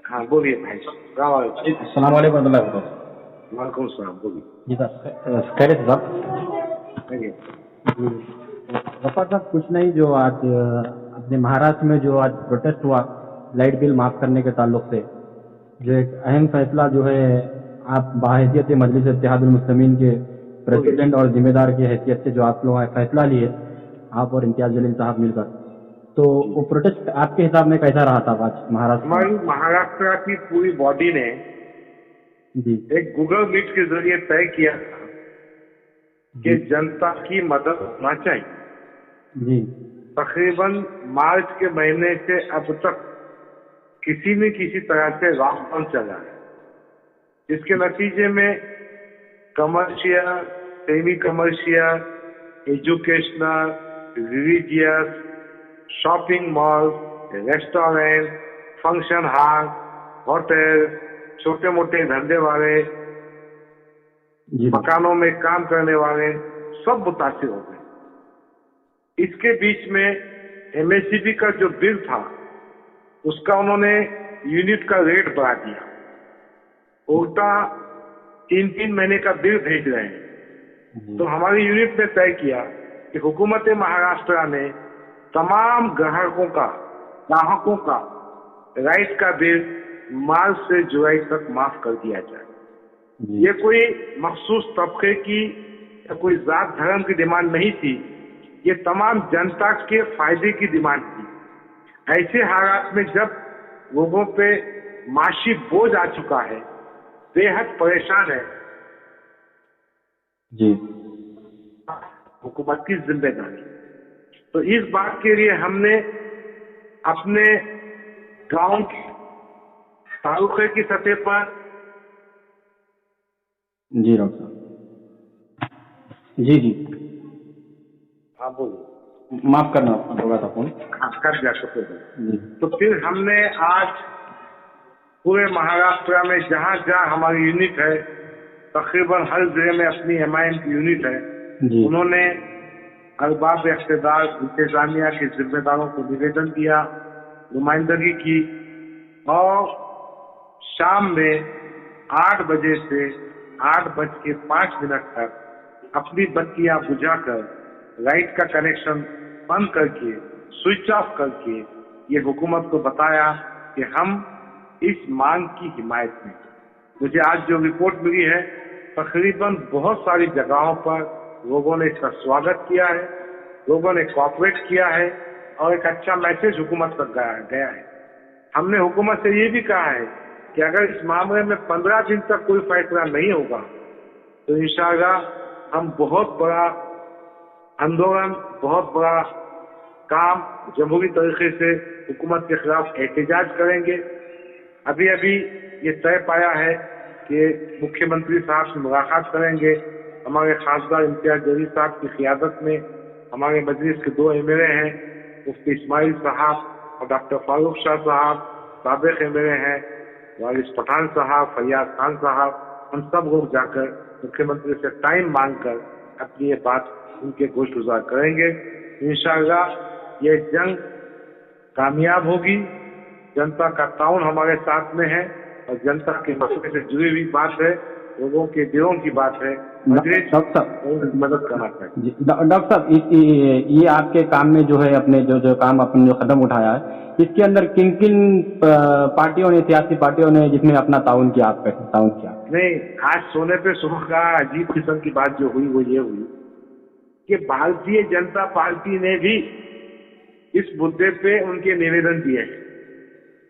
हाँ बोलिए भाई साहब। अस्सलाम वालेकुम वालेकुम सलाम, बोलिए। जी साहब, खैरियत साहब। आइए। गफ्फार साहब कुछ नहीं, जो आज अपने महाराष्ट्र में जो आज प्रोटेस्ट हुआ लाइट बिल माफ करने के ताल्लुक से, जो एक अहम फैसला जो है आप बाहैसियत मजलिस इत्तेहादुल मुस्लिमीन के प्रेसिडेंट और जिम्मेदार की हैसियत से जो आप लोग फैसला लिए, आप और इम्तियाज जलील साहब मिलकर, तो वो प्रोटेस्ट आपके हिसाब में कैसा रहा था आज महाराष्ट्र में? हमारी महाराष्ट्र की पूरी बॉडी ने जी एक गूगल मीट के जरिए तय किया था कि जनता की मदद होना चाहिए। जी तकरीबन मार्च के महीने से अब तक किसी न किसी तरह से लॉकडाउन चला है, जिसके नतीजे में commercial, semi commercial, educational, religious, shopping mall, restaurant, function hall, hotel, छोटे मोटे धंधे वाले, जी मकानों में काम करने वाले सब मुतासिर हो गए। इसके बीच में एमएसपी का जो बिल था उसका उन्होंने यूनिट का रेट बढ़ा दिया। उल्टा 3-3 महीने का बिल भेज रहे हैं। तो हमारी यूनिट ने तय किया कि हुकूमत महाराष्ट्र ने तमाम ग्राहकों का राइट का बिल मार्च से जुलाई तक माफ कर दिया जाए। ये कोई मखसूस तबके की या कोई जात धर्म की डिमांड नहीं थी, ये तमाम जनता के फायदे की डिमांड थी। ऐसे हालात में जब लोगों पे माशी बोझ आ चुका है, बेहद परेशान है, जी हुकूमत की जिम्मेदारी। तो इस बात के लिए हमने अपने गांव की तालुके की सतह पर, जी डॉक्टर साहब, जी हाँ बोलिए, माफ करना होगा था फोन। कर दिया शुक्र। जी तो फिर हमने आज पूरे महाराष्ट्र में जहाँ जहाँ हमारी यूनिट है, तकरीबन हर जगह में अपनी एमआईएम की यूनिट है, जी उन्होंने अरबाब इख्तिदार इंतजामिया के जिम्मेदारों को निवेदन दिया, नुमाइंदगी की, और शाम में 8 बजे से 8:05 तक अपनी बत्तियां बुझाकर, लाइट का कनेक्शन बंद करके, स्विच ऑफ करके ये हुकूमत को बताया कि हम इस मांग की हिमायत में। मुझे आज जो रिपोर्ट मिली है, तकरीबन बहुत सारी जगहों पर लोगों ने इसका स्वागत किया है, लोगों ने कोऑपरेट किया है और एक अच्छा मैसेज हुकूमत तक गया है। हमने हुकूमत से ये भी कहा है कि अगर इस मामले में 15 दिन तक कोई फैसला नहीं होगा तो इंशाअल्लाह हम बहुत बड़ा आंदोलन, बहुत बड़ा काम जमहूरी तरीके से हुकूमत के खिलाफ एहतजाज करेंगे। अभी अभी ये तय पाया है कि मुख्यमंत्री साहब से मुलाकात करेंगे। हमारे खासदार इम्तियाज जलील साहब की क़ियादत में हमारे मजलिस के 2 एमएलए हैं, मुफ्ती इस्माइल साहब और डॉक्टर फारूक शाह साहब, साबिक एमएलए हैं वारिस पठान साहब, फैयाज खान साहब, हम सब लोग जाकर मुख्यमंत्री से टाइम मांगकर अपनी ये बात उनके गोशगुजार करेंगे। इंशाअल्लाह ये जंग कामयाब होगी। जनता का ताउन हमारे साथ में है और जनता के मसले से जुड़ी हुई बात है, लोगों के दिलों की बात है। मदद करना चाहिए। डॉक्टर साहब, ये आपके काम में जो है, अपने जो काम आपने जो कदम उठाया है, इसके अंदर किन किन पार्टियों ने, सियासी पार्टियों ने जिसमें अपना ताउन किया, आपका ताउन किया? नहीं, आज सोने पे सुहागा अजीब किस्म की बात जो हुई वो ये हुई कि भारतीय जनता पार्टी ने भी इस मुद्दे पे उनके निवेदन दिए हैं।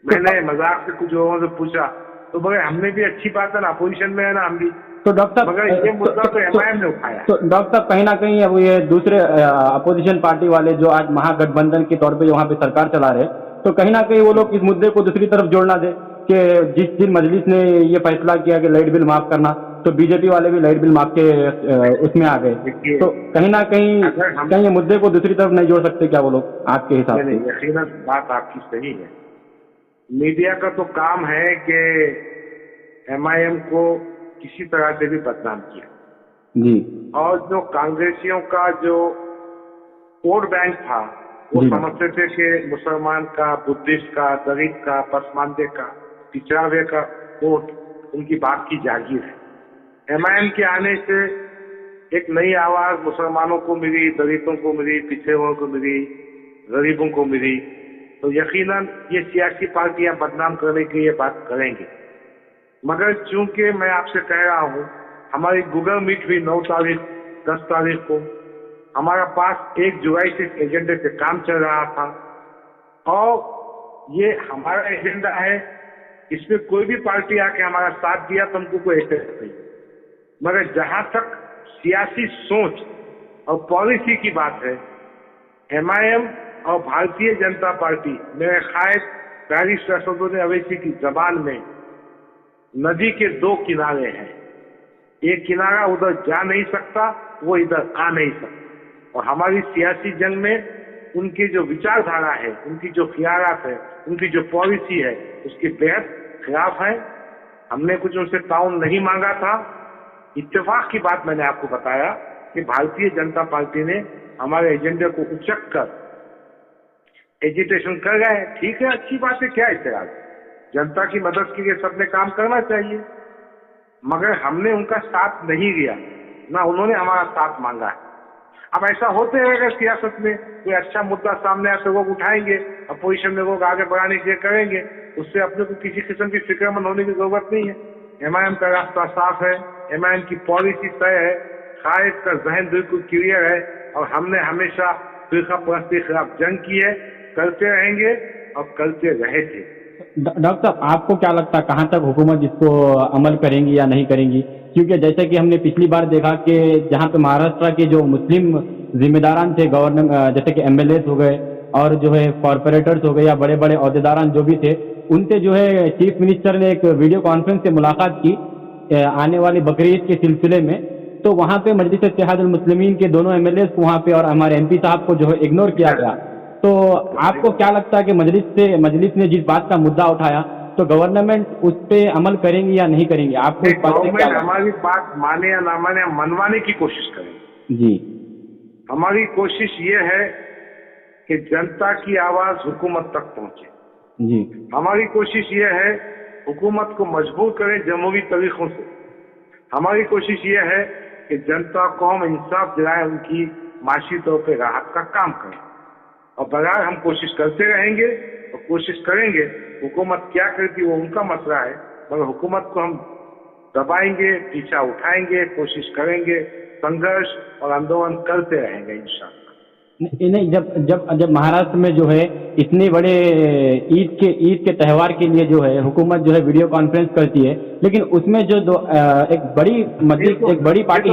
मैंने मजाक से कुछ लोगों से पूछा तो मगर हमने भी, अच्छी बात है ना, अपोजिशन में है ना हम भी, तो डॉक्टर मगर ये मुद्दा तो एमआईएम ने उठाया। तो डॉक्टर कहीं ना कहीं अब ये दूसरे अपोजिशन पार्टी वाले जो आज महागठबंधन के तौर पे वहाँ पे सरकार चला रहे, तो कहीं ना कहीं वो लोग इस मुद्दे को दूसरी तरफ जोड़ना दे कि जिस दिन मजलिस ने ये फैसला किया कि लाइट बिल माफ करना, तो बीजेपी वाले भी लाइट बिल माफ के उसमें आ गए। तो कहीं ना कहीं ये मुद्दे को दूसरी तरफ नहीं जोड़ सकते क्या वो लोग, आपके हिसाब से? यकीनन बात आपकी सही है। मीडिया का तो काम है कि एमआईएम को किसी तरह से भी बदनाम किया जी, और जो कांग्रेसियों का जो वोट बैंक था वो समझते थे कि मुसलमान का, बुद्धिस्ट का, दलित का, पसमानदे का पिछड़ावे का वोट उनकी बाप की जागीर है। एमआईएम के आने से एक नई आवाज मुसलमानों को मिली, दलितों को मिली, पिछड़े हुओं को मिली, गरीबों को मिली। तो यकीनन ये सियासी पार्टियां बदनाम करने की ये बात करेंगे। मगर चूंकि मैं आपसे कह रहा हूं, हमारी गूगल मीट हुई 9 तारीख 10 तारीख को, हमारा पास 1 जुलाई से एजेंडे से काम चल रहा था और ये हमारा एजेंडा है। इसमें कोई भी पार्टी आके हमारा साथ दिया तो हमको कोई ऐसे नहीं। मगर जहां तक सियासी सोच और पॉलिसी की बात है, एमआईएम और भारतीय जनता पार्टी मेरे ख्याल बैरिस्टर असदुद्दीन अवैसी की जबान में नदी के 2 किनारे हैं। एक किनारा उधर जा नहीं सकता, वो इधर आ नहीं सकता। और हमारी सियासी जंग में उनकी जो विचारधारा है, उनकी जो ख्यालात है, उनकी जो पॉलिसी है, उसके बेहद खिलाफ है। हमने कुछ उनसे ताउन नहीं मांगा था। इत्तेफाक की बात मैंने आपको बताया कि भारतीय जनता पार्टी ने हमारे एजेंडे को उचक कर एजिटेशन कर रहे हैं। ठीक है, अच्छी बात है, क्या इतराज। जनता की मदद के लिए सबने काम करना चाहिए। मगर हमने उनका साथ नहीं लिया, ना उन्होंने हमारा साथ मांगा है। अब ऐसा होते रहेगा सियासत में, कोई अच्छा मुद्दा सामने आए तो लोग उठाएंगे, अपोजिशन में लोग आगे बढ़ाने के लिए करेंगे। उससे अपने को किसी किस्म की फिक्रमंद होने की जरूरत नहीं है। एमआईएम का रास्ता साफ है, एमआईएम की पॉलिसी तय है, कायद का जहन बिल्कुल क्लियर है और हमने हमेशा फिरका परस्ती के खिलाफ जंग की है, करते रहेंगे और करते रहे थे। डॉक्टर साहब, आपको क्या लगता है कहाँ तक हुकूमत इसको अमल करेंगी या नहीं करेंगी? क्योंकि जैसे कि हमने पिछली बार देखा कि जहाँ पे महाराष्ट्र के जो मुस्लिम जिम्मेदारान थे, गवर्नर जैसे कि एमएलए हो गए और जो है कॉरपोरेटर्स हो गए या बड़े बड़े अहदेदारान जो भी थे, उनसे जो है चीफ मिनिस्टर ने एक वीडियो कॉन्फ्रेंस से मुलाकात की आने वाली बकरीद के सिलसिले में। तो वहाँ पे मजलिस इत्तेहादुल मुस्लिमीन के दोनों एमएलए को वहाँ पे और हमारे एमपी साहब को जो है इग्नोर किया गया। तो आपको क्या लगता है कि मजलिस ने जिस बात का मुद्दा उठाया तो गवर्नमेंट उस पे अमल करेंगी या नहीं करेंगी? आपको इस बात से क्या लगता है? हमारी बात माने या ना माने, मनवाने की कोशिश करें जी। हमारी कोशिश ये है कि जनता की आवाज हुकूमत तक पहुंचे जी। हमारी कोशिश ये है हुकूमत को मजबूर करें जमहूरी तरीकों से। हमारी कोशिश ये है कि जनता को हम इंसाफ दिलाएं, उनकी माशी तौर पर राहत का काम करें। और बगैर हम कोशिश करते रहेंगे और कोशिश करेंगे। हुकूमत क्या करती वो उनका मसला है, मगर हुकूमत को हम दबाएंगे, पीछा उठाएंगे, कोशिश करेंगे, संघर्ष और आंदोलन करते रहेंगे इंशाअल्लाह। नहीं, जब महाराष्ट्र में जो है इतने बड़े ईद के त्यौहार के लिए जो है हुकूमत जो है वीडियो कॉन्फ्रेंस करती है, लेकिन उसमें जो एक बड़ी पार्टी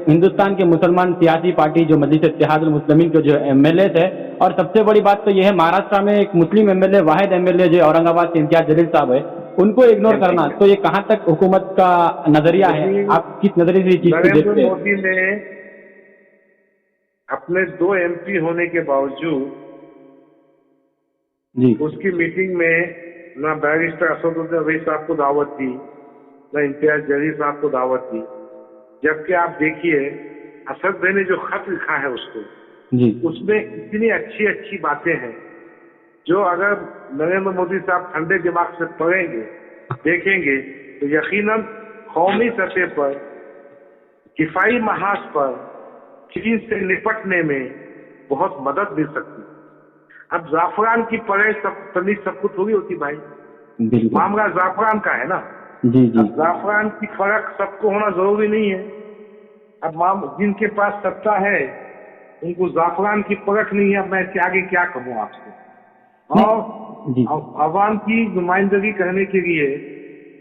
हिंदुस्तान के मुसलमान सियासी पार्टी जो मजलिस इत्तेहादुल मुस्लिमीन के जो एमएलए है, और सबसे बड़ी बात तो यह है महाराष्ट्र में एक मुस्लिम एमएलए, वाहिद एमएलए जो औरंगाबाद से इम्तियाज जलील साहब है, उनको इग्नोर करना, तो ये कहाँ तक हुकूमत का नजरिया है? आप किस नजरिए से चीज को देखते हैं? नरेंद्र मोदी ने अपने 2 एमपी होने के बावजूद जी उसकी मीटिंग में ना बैरिस्टर असदुद्दीन अवैसी साहब को दावत दी, ना इम्तियाज जलील साहब को दावत दी। जबकि आप देखिए असद भाई ने जो खत लिखा है उसको जी, उसमें इतनी अच्छी अच्छी बातें हैं जो अगर नरेंद्र मोदी साहब ठंडे दिमाग से पढ़ेंगे, देखेंगे, तो यकीनन कौमी सतह पर किफाई महाज पर चीन से निपटने में बहुत मदद मिल सकती है। अब जाफरान की पढ़े तमीज सबको थोड़ी होती भाई, मामला जाफरान का है ना। जी जी। अब जाफरान की फर्क सबको होना जरूरी नहीं है। अब जिनके पास सत्ता है उनको जाफरान की परख नहीं है। अब मैं इसके आगे क्या कहूँ आपसे। और अवाम की नुमाइंदगी करने के लिए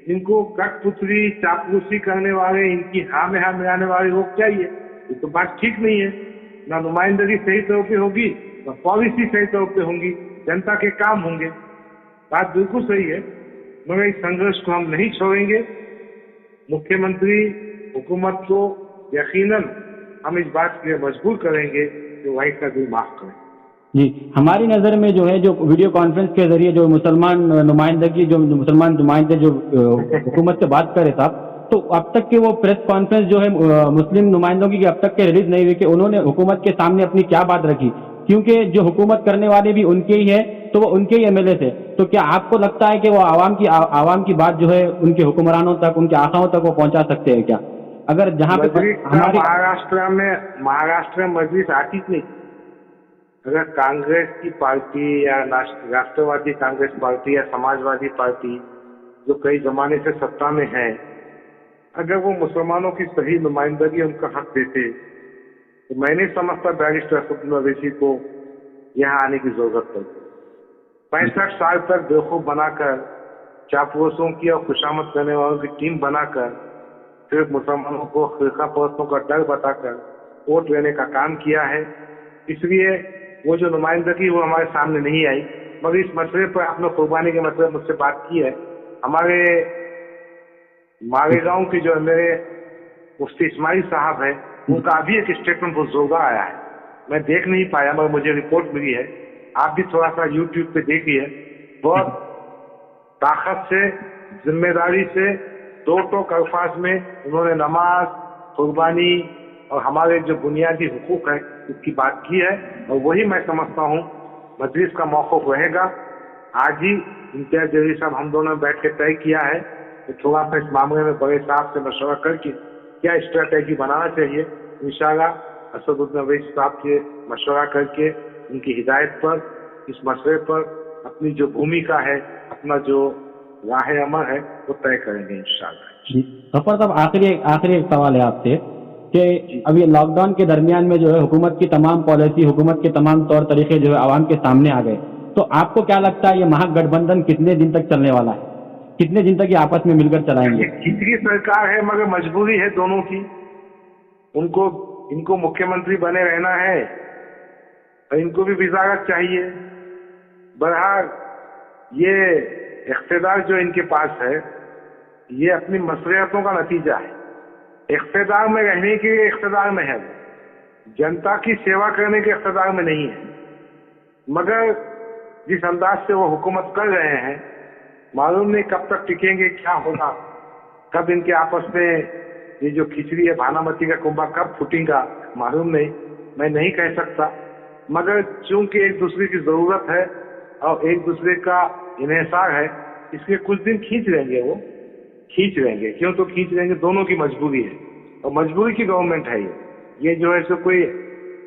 इनको कठपुतली चापलूसी करने वाले, इनकी हाँ में हाँ मिलाने वाले लोग चाहिए। ये तो बात ठीक नहीं है। ना नुमाइंदगी सही तौर पे होगी, ना पॉलिसी सही तौर पे होंगी, जनता के काम होंगे। बात बिल्कुल सही है, मगर इस संघर्ष को हम नहीं छोड़ेंगे। मुख्यमंत्री हुकूमत को यकीनन हम इस बात के लिए मजबूर करेंगे कि वही का दिल माफ करें। जी, हमारी नजर में जो है जो वीडियो कॉन्फ्रेंस के जरिए जो मुसलमान नुमाइंदे जो हुकूमत से बात करे साहब, तो अब तक के वो प्रेस कॉन्फ्रेंस जो है मुस्लिम नुमाइंदों की अब तक के रिलीज नहीं हुई कि उन्होंने हुकूमत के सामने अपनी क्या बात रखी। क्योंकि जो हुकूमत करने वाले भी उनके ही है, तो वो उनके ही एमएलए थे। तो क्या आपको लगता है कि वो आवाम की बात जो है उनके हुक्मरानों तक, उनके आकाओं तक वो पहुंचा सकते हैं क्या? अगर जहां पे मजलिस का हमारी महाराष्ट्र में मजलिस आती नहीं। अगर कांग्रेस की पार्टी या राष्ट्रवादी कांग्रेस पार्टी या समाजवादी पार्टी जो कई जमाने से सत्ता में है, अगर वो मुसलमानों की सही नुमाइंदगी उनका हक देते, तो मैं नहीं समझता बैरिस्टर असदुद्दीन ओवैसी को यहाँ आने की जरूरत पड़ती। 65 साल तक बेवकूफ बनाकर, चापलूसों की और खुशामद करने वालों की टीम बनाकर, सिर्फ मुसलमानों को फिरका परस्तों का डर बताकर वोट लेने का काम किया है। इसलिए वो जो नुमाइंदगी वो हमारे सामने नहीं आई। मगर इस मसले पर आपने कुर्बानी के मतलब मुझसे बात की है। हमारे मालेगांव के जो मेरे मुफ्ती इस्माइल साहब है, उनका अभी एक स्टेटमेंट बहुत जोरदार आया है। मैं देख नहीं पाया मगर मुझे रिपोर्ट मिली है। आप भी थोड़ा सा यूट्यूब पे देखिए। बहुत ताकत से, जिम्मेदारी से, दो टोक अल्फाज में उन्होंने नमाज, कुर्बानी और हमारे जो बुनियादी हुकूक है उसकी बात की है। और वही मैं समझता हूँ मजलिस का मौक़िफ़ रहेगा। आज ही इम्तियाज जलील साहब हम दोनों ने बैठ के तय किया है कि थोड़ा सा इस मामले में बड़े साहब से मशवरा करके क्या स्ट्रैटेजी बनाना चाहिए। इंशाअल्लाह असदुद्दीन ओवैसी साहब से मशवरा करके उनकी हिदायत पर इस मसले पर अपनी जो भूमिका है, अपना जो राह अमल है वो तय करेंगे इंशाअल्लाह। गफ्फार साहब, आखिरी एक सवाल है आपसे कि अभी लॉकडाउन के दरमियान में जो है हुकूमत की तमाम पॉलिसी, हुकूमत के तमाम तौर तरीके जो है आवाम के सामने आ गए, तो आपको क्या लगता है ये महागठबंधन कितने दिन तक चलने वाला है? कितने दिन तक ये आपस में मिलकर चलाएंगे? खिचड़ी सरकार है मगर मजबूरी है दोनों की। इनको मुख्यमंत्री बने रहना है और इनको भी वजारत चाहिए। बहरहाल ये इख्तिदार जो इनके पास है ये अपनी मसलियतों का नतीजा है। इख्तिदार में रहने के इख्तिदार में है, जनता की सेवा करने के इख्तिदार में नहीं है। मगर जिस अंदाज से वो हुकूमत कर रहे हैं, मालूम नहीं कब तक टिकेंगे, क्या होगा, कब इनके आपस में ये जो खिचड़ी है भानामती का कुंभा कब फूटेगा मालूम नहीं, मैं नहीं कह सकता। मगर चूंकि एक दूसरे की जरूरत है और एक दूसरे का इन्हिसार है, इसलिए कुछ दिन खींच लेंगे, वो खींच लेंगे। क्यों तो खींच लेंगे, दोनों की मजबूरी है और मजबूरी की गवर्नमेंट है ये जो है सो कोई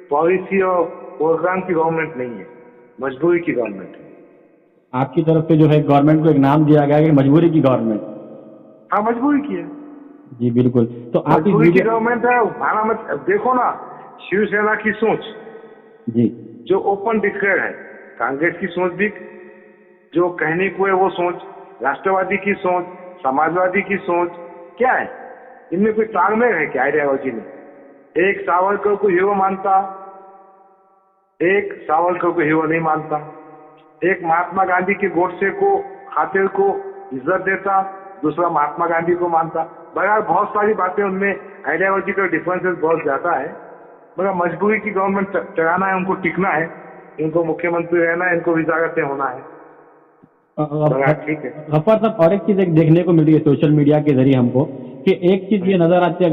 पॉलिसी और प्रोग्राम की गवर्नमेंट नहीं है, मजबूरी की गवर्नमेंट है। आपकी तरफ से जो है गवर्नमेंट को एक नाम दिया गया है मजबूरी की गवर्नमेंट। हाँ, मजबूरी की है जी बिल्कुल। तो आप मजबूरी की गवर्नमेंट है। भानामत देखो ना, शिवसेना की सोच जी जो ओपन डिक्लेयर है, कांग्रेस की सोच भी जो कहने को है वो सोच, राष्ट्रवादी की सोच, समाजवादी की सोच, क्या है इनमें कोई तालमेल है क्या आइडियोलॉजी में? एक सावरकर को हीरो मानता, एक सावरकर को हीरो नहीं मानता, एक महात्मा गांधी के गोडसे को खातिर को इज्जत देता, दूसरा महात्मा गांधी को मानता। बहरहाल बहुत सारी बातें उनमें आइडियोलॉजिकल डिफरेंसेस बहुत ज्यादा है। मगर मजबूरी की गवर्नमेंट चलाना है, उनको टिकना है, इनको मुख्यमंत्री रहना है, इनको वजारतें होना है। ठीक है गफ्फार साहब, और एक चीज एक देखने को मिल रही है सोशल मीडिया के जरिए हमको कि एक चीज ये नजर आती है,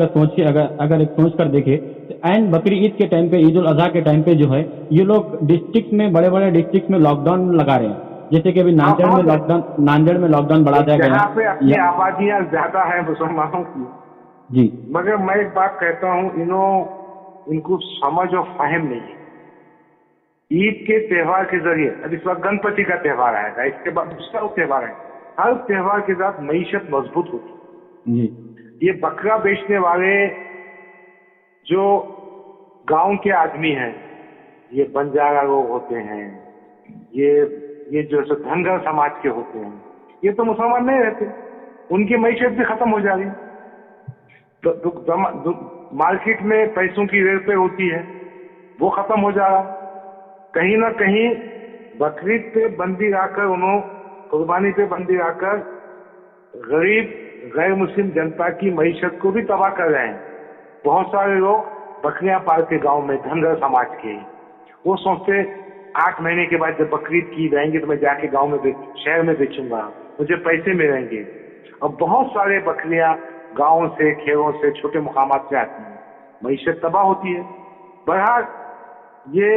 अगर एक सोच कर देखे तो एंड बकरी ईद के टाइम पे, ईद उल अजहा के टाइम पे जो है ये लोग डिस्ट्रिक्ट में, बड़े बड़े डिस्ट्रिक्ट में लॉकडाउन लगा रहे हैं। जैसे कि अभी नांदेड़ में लॉकडाउन बढ़ा दिया गया यहाँ पे अपनी आबादियां ज्यादा है मुसलमानों की जी। मगर मैं एक बात कहता हूँ, इनको समझ और फहम नहीं है। ईद के त्यौहार के जरिए, अब इस वक्त गणपति का त्यौहार आएगा, इसके बाद दूसरा त्यौहार है, हर त्यौहार के साथ मईशत मजबूत होती जी। ये बकरा बेचने वाले जो गांव के आदमी हैं, ये बंजारा लोग होते हैं, ये जो धनगर समाज के होते हैं, ये तो मुसलमान नहीं रहते, उनकी मईशत भी खत्म हो जा रही। तो मार्केट में पैसों की रेल पे होती है, वो खत्म हो जा रहा। कहीं ना कहीं बकरीद पे बंदी लाकर, कुर्बानी पे बंदी लाकर गरीब गैर मुस्लिम जनता की मईशत को भी तबाह कर रहे हैं। बहुत सारे लोग बकरियां पालते गांव में, धनगर समाज के, वो सोचते 8 महीने के बाद जब बकरीद की जाएंगे तो मैं जाके गांव में शहर में बेचूंगा, मुझे पैसे मिलेंगे। और बहुत सारे बकरियां गांवों से, खेतों से, छोटे मुकामात से आती हैं, मईशत तबाह होती है। बहरहाल ये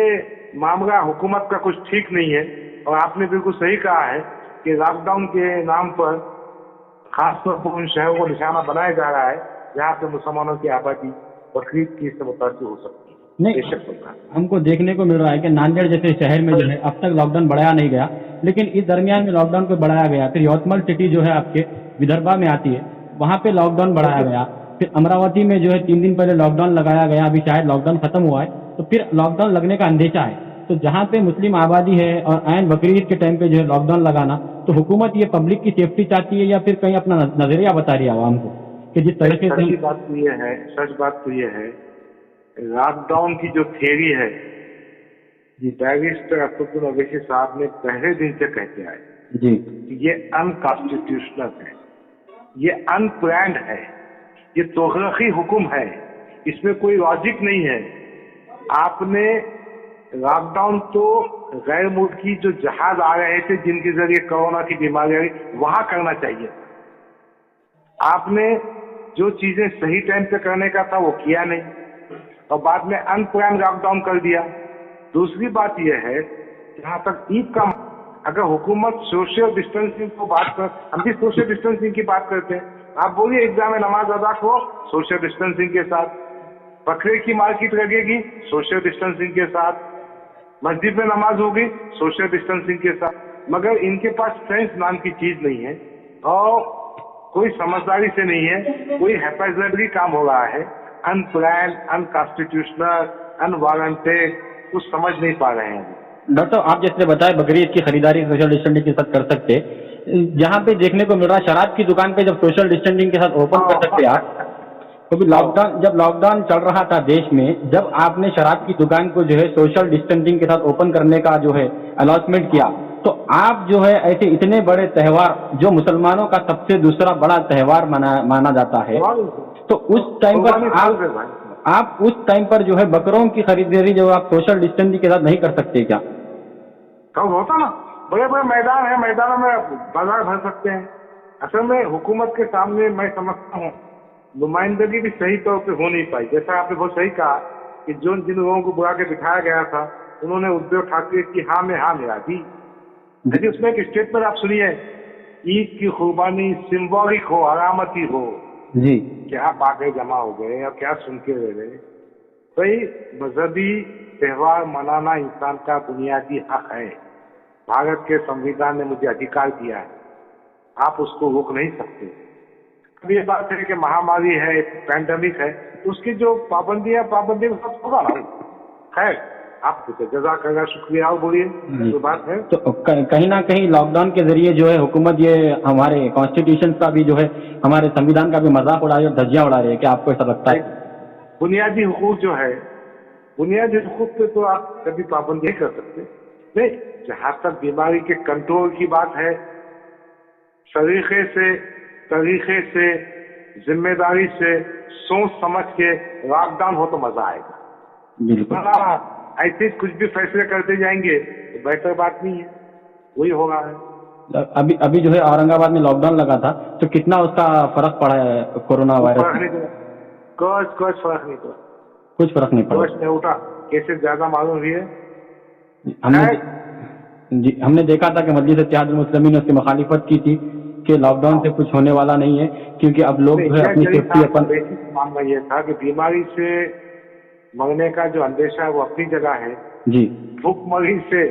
मामला हुकूमत का कुछ ठीक नहीं है। और आपने बिल्कुल सही कहा है कि लॉकडाउन के नाम पर खासतौर पर उन शहरों को निशाना बनाया जा रहा है जहाँ पे मुसलमानों की आबादी बकरीद की से मुतासिर हो सकती है। नहीं, बेशक होता है। हमको देखने को मिल रहा है कि नांदेड़ जैसे शहर में जो है अब तक लॉकडाउन बढ़ाया नहीं गया, लेकिन इस दरमियान में लॉकडाउन को बढ़ाया गया। फिर यवतमाल सिटी जो है आपके विदर्भा में आती है, वहां पे लॉकडाउन बढ़ाया गया। फिर अमरावती में जो है 3 दिन पहले लॉकडाउन लगाया गया, अभी शायद लॉकडाउन खत्म हुआ है, तो फिर लॉकडाउन लगने का अंदेशा है। तो जहाँ पे मुस्लिम आबादी है और ऐन बकरीद के टाइम पे जो है लॉकडाउन लगाना, तो हुकूमत ये पब्लिक की सेफ्टी चाहती है या फिर कहीं अपना नजरिया बता रही है आवाम को कि जिस तरीके से सच बात तो ये है लॉकडाउन की जो थियरी है बैरिस्टर असदुद्दीन ओवैसी साहब ने पहले दिन से कहते आए जी ये अनकॉन्स्टिट्यूशनल है, ये अनप्लान्ड है, ये तोगरकी हुक्म है, इसमें कोई लॉजिक नहीं है। आपने लॉकडाउन तो गैर मुल्की जो जहाज आ रहे थे जिनके जरिए कोरोना की बीमारी आई वहां करना चाहिए। आपने जो चीजें सही टाइम पे करने का था वो किया नहीं और बाद में अनप्लान लॉकडाउन कर दिया। दूसरी बात यह है जहां तक ईद का, अगर हुकूमत सोशल डिस्टेंसिंग को बात कर, हम भी सोशल डिस्टेंसिंग की बात करते हैं, आप बोलिए एग्जाम में नमाज अदा करो सोशल डिस्टेंसिंग के साथ, बकरे की मार्केट लगेगी सोशल डिस्टेंसिंग के साथ, मस्जिद में नमाज होगी सोशल डिस्टेंसिंग के साथ, मगर इनके पास सेंस नाम की चीज नहीं है और कोई समझदारी से नहीं है, कोई हैफाजतली काम हो रहा है, अनप्लान, अनकॉन्स्टिट्यूशनल, अनवारंटेड, कुछ समझ नहीं पा रहे हैं। डॉक्टर आप जैसे बताए बकरीद की खरीदारी सोशल डिस्टेंसिंग के साथ कर सकते, यहाँ पे देखने को मिल रहा है शराब की दुकान पे जब सोशल डिस्टेंसिंग के साथ ओपन कर सकते आप, क्योंकि जब लॉकडाउन चल रहा था देश में, जब आपने शराब की दुकान को जो है सोशल डिस्टेंसिंग के साथ ओपन करने का जो है अनाउंसमेंट किया, तो आप जो है ऐसे इतने बड़े त्योहार जो मुसलमानों का सबसे दूसरा बड़ा त्योहार माना जाता है, तो उस टाइम पर आप उस टाइम पर जो है बकरों की खरीदारी जो आप सोशल डिस्टेंसिंग के साथ नहीं कर सकते क्या? कब होता ना, बड़े बड़े मैदान है, मैदानों में बाजार भर सकते हैं। असल में हुकूमत के सामने मैं समझता हूँ नुमाइंदगी भी सही तौर पे हो नहीं पाई। जैसा आपने बहुत सही कहा कि जिन लोगों को बुला के बिठाया गया था उन्होंने उद्धव ठाकरे की हाँ में हाँ मिला दी। लेकिन उसमें एक स्टेटमेंट आप सुनिए, ईद की कुर्बानी सिंबॉलिक हो, अलामती हो जी, क्या पाके जमा हो गए और क्या सुन के रह गए। भाई मजहबी त्योहार मनाना इंसान का बुनियादी हक है, भारत के संविधान ने मुझे अधिकार दिया है, आप उसको रोक नहीं सकते। अब ये बात है कि महामारी है, पैंडेमिक है, उसकी जो पाबंदियां होगा ना। खैर आप जज़ाकल्लाह, शुक्रिया, और बोलिए जो बात है। तो कहीं ना कहीं लॉकडाउन के जरिए जो है हुकूमत ये हमारे कॉन्स्टिट्यूशन का भी जो है हमारे संविधान का भी मजाक उड़ा रही है और धज्जियां उड़ा रही है, क्या आपको ऐसा लगता है? बुनियादी हुकूक जो है, बुनियादी हुकूक पे तो आप कभी पाबंदी नहीं कर सकते। नहीं, जहां तक बीमारी के कंट्रोल की बात है, तरीके से जिम्मेदारी से सोच समझ के लॉकडाउन हो तो मजा आएगा। बिल्कुल, ऐसे कुछ भी फैसले करते जाएंगे तो बेहतर बात नहीं है, वही हो रहा है। अभी जो है औरंगाबाद में लॉकडाउन लगा था, तो कितना उसका फर्क पड़ा है कोरोना वायरस? कुछ फर्क नहीं पड़ा, कुछ फर्क नहीं पड़ा, कुछ नहीं उठा, केसेस ज्यादा मालूम हुई है। हमने देखा था कि मजलिस इत्तेहादुल मुस्लिमीन ने उसकी मुखालिफत की थी कि लॉकडाउन से कुछ होने वाला नहीं है, क्योंकि अब लोग जो है अपनी सेफ्टी अपन मानना यह था कि बीमारी से मरने का जो अंदेशा है वो अपनी जगह है जी, भूखमरी से,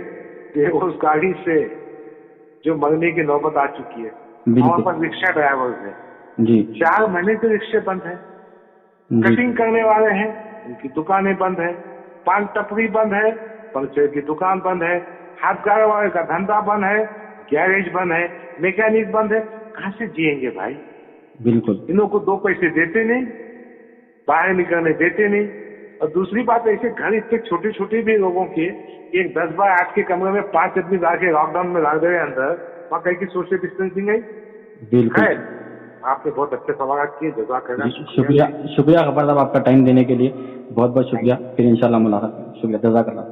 बेरोजगारी से जो मरने की नौबत आ चुकी है। हमारे पास रिक्शा ड्राइवर्स है जी, 4 महीने से रिक्शे बंद है, कटिंग करने वाले हैं उनकी दुकानें बंद है, पान टपरी बंद है, पंचर की दुकान बंद है, हाथ गाड़े वाले का धंधा बंद है, गैरेज बंद है, मैकेनिक बंद है। कहाँ से जिएंगे भाई? बिल्कुल, इन्हों को 2 पैसे देते नहीं, बाहर निकलने देते नहीं। और दूसरी बात ऐसे घर इतने छोटे छोटे भी लोगों के, एक 10 बाय 8 के कमरे में 5 आदमी जाके लॉकडाउन में लाग गए अंदर, वहाँ कहीं की सोशल डिस्टेंसिंग है? बिल्कुल। आपने बहुत अच्छे सवाल किए, जज़ाकल्लाह, शुक्रिया खबर साहब आपका टाइम देने के लिए, बहुत बहुत शुक्रिया। फिर इंशाल्लाह मुलाकात, शुक्रिया, जज़ाकल्लाह।